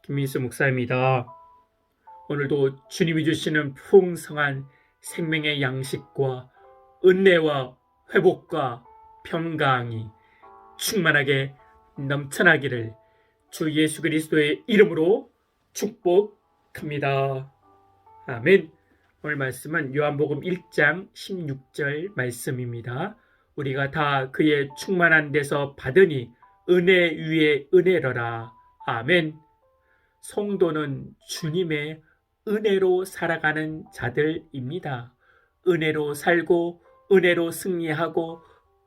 김민수 목사입니다. 오늘도 주님이 주시는 풍성한 생명의 양식과 은혜와 회복과 평강이 충만하게 넘쳐나기를 주 예수 그리스도의 이름으로 축복합니다. 아멘. 오늘 말씀은 요한복음 1장 16절 말씀입니다. 우리가 다 그의 충만한 데서 받으니 은혜 위에 은혜로라. 아멘. 성도는 주님의 은혜로 살아가는 자들입니다. 은혜로 살고 은혜로 승리하고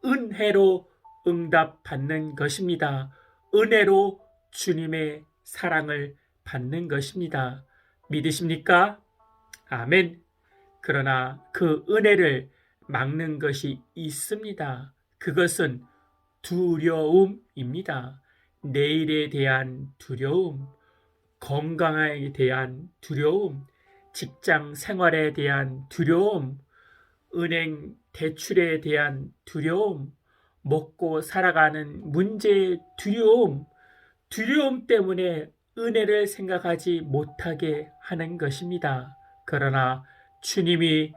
은혜로 응답받는 것입니다. 은혜로 주님의 사랑을 받는 것입니다. 믿으십니까? 아멘. 그러나 그 은혜를 막는 것이 있습니다. 그것은 두려움입니다. 내일에 대한 두려움, 건강에 대한 두려움, 직장 생활에 대한 두려움, 은행 대출에 대한 두려움, 먹고 살아가는 문제의 두려움 때문에 은혜를 생각하지 못하게 하는 것입니다. 그러나 주님이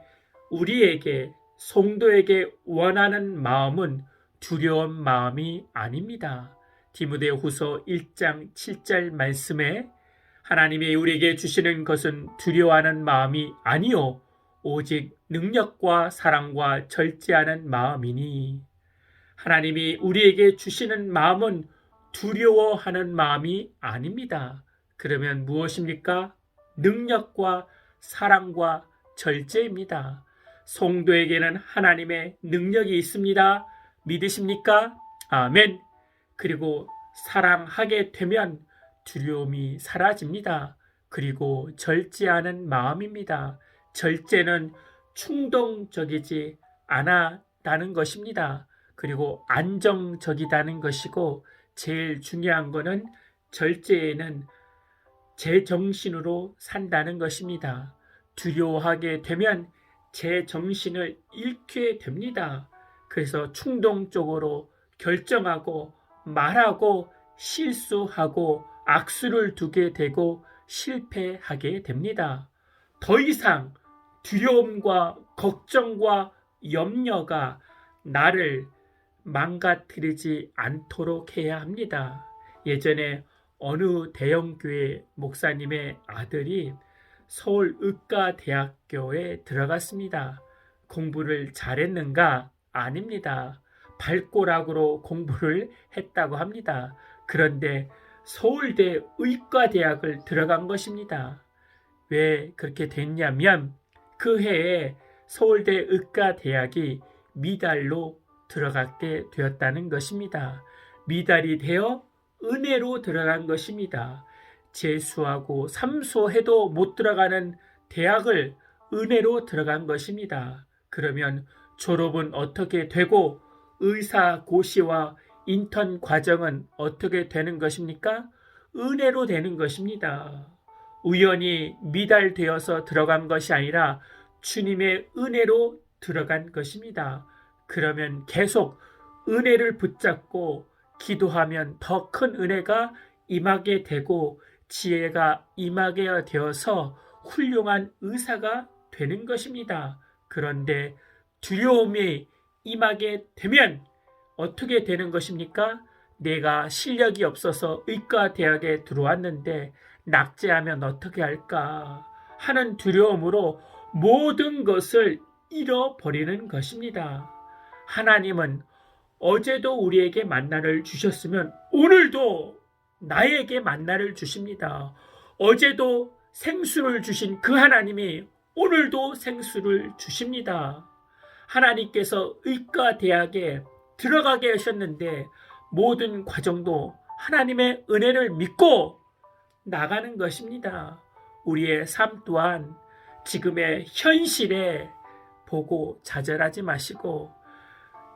우리에게, 성도에게 원하는 마음은 두려운 마음이 아닙니다. 디모데후서 1장 7절 말씀에 하나님이 우리에게 주시는 것은 두려워하는 마음이 아니요 오직 능력과 사랑과 절제하는 마음이니, 하나님이 우리에게 주시는 마음은 두려워하는 마음이 아닙니다. 그러면 무엇입니까? 능력과 사랑과 절제입니다. 성도에게는 하나님의 능력이 있습니다. 믿으십니까? 아멘. 그리고 사랑하게 되면 두려움이 사라집니다. 그리고 절제하는 마음입니다. 절제는 충동적이지 않았다는 것입니다. 그리고 안정적이다는 것이고, 제일 중요한 것은 절제에는 제정신으로 산다는 것입니다. 두려워하게 되면 제정신을 잃게 됩니다. 그래서 충동적으로 결정하고 말하고 실수하고 악수를 두게 되고 실패하게 됩니다. 더 이상 두려움과 걱정과 염려가 나를 망가뜨리지 않도록 해야 합니다. 예전에 어느 대형교회 목사님의 아들이 서울의과대학교에 들어갔습니다. 공부를 잘했는가? 아닙니다. 발꼬락으로 공부를 했다고 합니다. 그런데 서울대 의과대학을 들어간 것입니다. 왜 그렇게 됐냐면 그 해에 서울대 의과대학이 미달로 들어가게 되었다는 것입니다. 미달이 되어 은혜로 들어간 것입니다. 재수하고 삼수해도 못 들어가는 대학을 은혜로 들어간 것입니다. 그러면 졸업은 어떻게 되고 의사 고시와 인턴 과정은 어떻게 되는 것입니까? 은혜로 되는 것입니다. 우연히 미달되어서 들어간 것이 아니라 주님의 은혜로 들어간 것입니다. 그러면 계속 은혜를 붙잡고 기도하면 더 큰 은혜가 임하게 되고 지혜가 임하게 되어서 훌륭한 의사가 되는 것입니다. 그런데 두려움이 임하게 되면 어떻게 되는 것입니까? 내가 실력이 없어서 의과대학에 들어왔는데 낙제하면 어떻게 할까 하는 두려움으로 모든 것을 잃어버리는 것입니다. 하나님은 어제도 우리에게 만나를 주셨으면 오늘도 나에게 만나를 주십니다. 어제도 생수를 주신 그 하나님이 오늘도 생수를 주십니다. 하나님께서 의과대학에 들어가게 하셨는데 모든 과정도 하나님의 은혜를 믿고 나가는 것입니다. 우리의 삶 또한 지금의 현실에 보고 좌절하지 마시고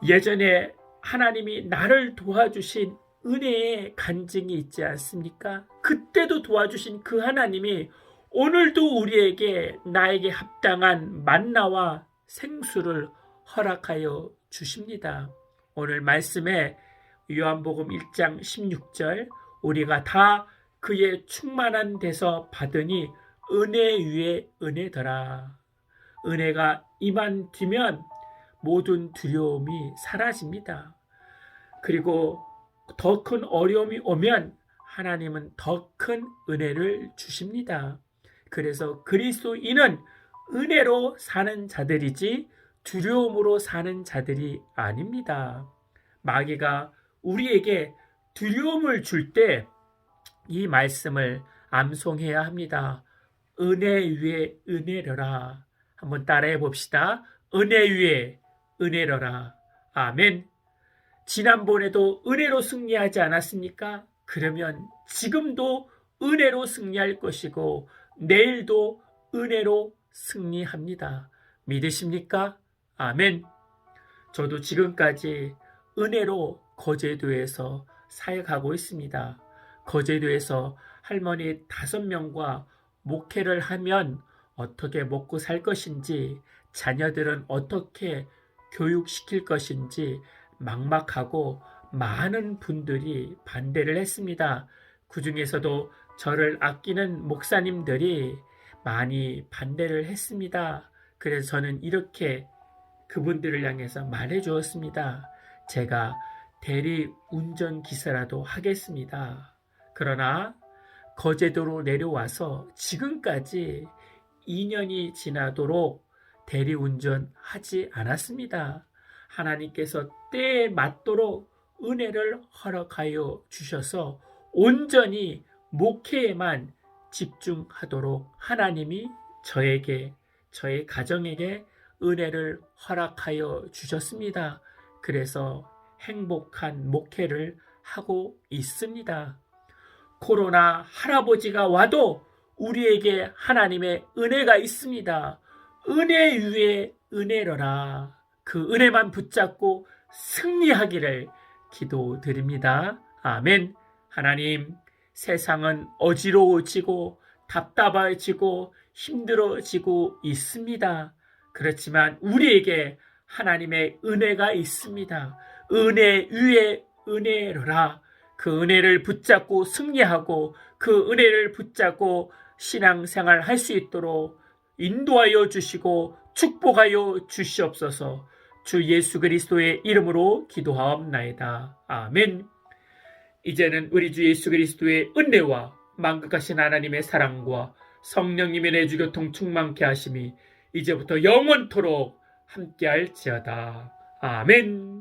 예전에 하나님이 나를 도와주신 은혜의 간증이 있지 않습니까? 그때도 도와주신 그 하나님이 오늘도 우리에게 나에게 합당한 만나와 생수를 허락하여 주십니다. 오늘 말씀에 요한복음 1장 16절 우리가 다 그의 충만한 데서 받으니 은혜 위에 은혜더라. 은혜가 임한 뒤면 모든 두려움이 사라집니다. 그리고 더 큰 어려움이 오면 하나님은 더 큰 은혜를 주십니다. 그래서 그리스도인은 은혜로 사는 자들이지 두려움으로 사는 자들이 아닙니다. 마귀가 우리에게 두려움을 줄 때 이 말씀을 암송해야 합니다. 은혜 위에 은혜로라. 한번 따라해 봅시다. 은혜 위에 은혜로라. 아멘. 지난번에도 은혜로 승리하지 않았습니까? 그러면 지금도 은혜로 승리할 것이고 내일도 은혜로 승리합니다. 믿으십니까? 아멘. 저도 지금까지 은혜로 거제도에서 사역하고 있습니다. 거제도에서 할머니 5명과 목회를 하면 어떻게 먹고 살 것인지, 자녀들은 어떻게 교육시킬 것인지 막막하고 많은 분들이 반대를 했습니다. 그 중에서도 저를 아끼는 목사님들이 많이 반대를 했습니다. 그래서 저는 이렇게 그분들을 향해서 말해 주었습니다. 제가 대리 운전기사라도 하겠습니다. 그러나 거제도로 내려와서 지금까지 2년이 지나도록 대리운전 하지 않았습니다. 하나님께서 때에 맞도록 은혜를 허락하여 주셔서 온전히 목회에만 집중하도록 하나님이 저에게, 저의 가정에게 은혜를 허락하여 주셨습니다. 그래서 행복한 목회를 하고 있습니다. 코로나 할아버지가 와도 우리에게 하나님의 은혜가 있습니다. 은혜 위에 은혜로라. 그 은혜만 붙잡고 승리하기를 기도드립니다. 아멘. 하나님, 세상은 어지러워지고 답답해지고 힘들어지고 있습니다. 그렇지만 우리에게 하나님의 은혜가 있습니다. 은혜 위에 은혜로라. 그 은혜를 붙잡고 승리하고 그 은혜를 붙잡고 신앙생활 할 수 있도록 인도하여 주시고 축복하여 주시옵소서. 주 예수 그리스도의 이름으로 기도하옵나이다. 아멘. 이제는 우리 주 예수 그리스도의 은혜와 만극하신 하나님의 사랑과 성령님의 내주교통 충만케 하심이 이제부터 영원토록 함께할지어다. 아멘.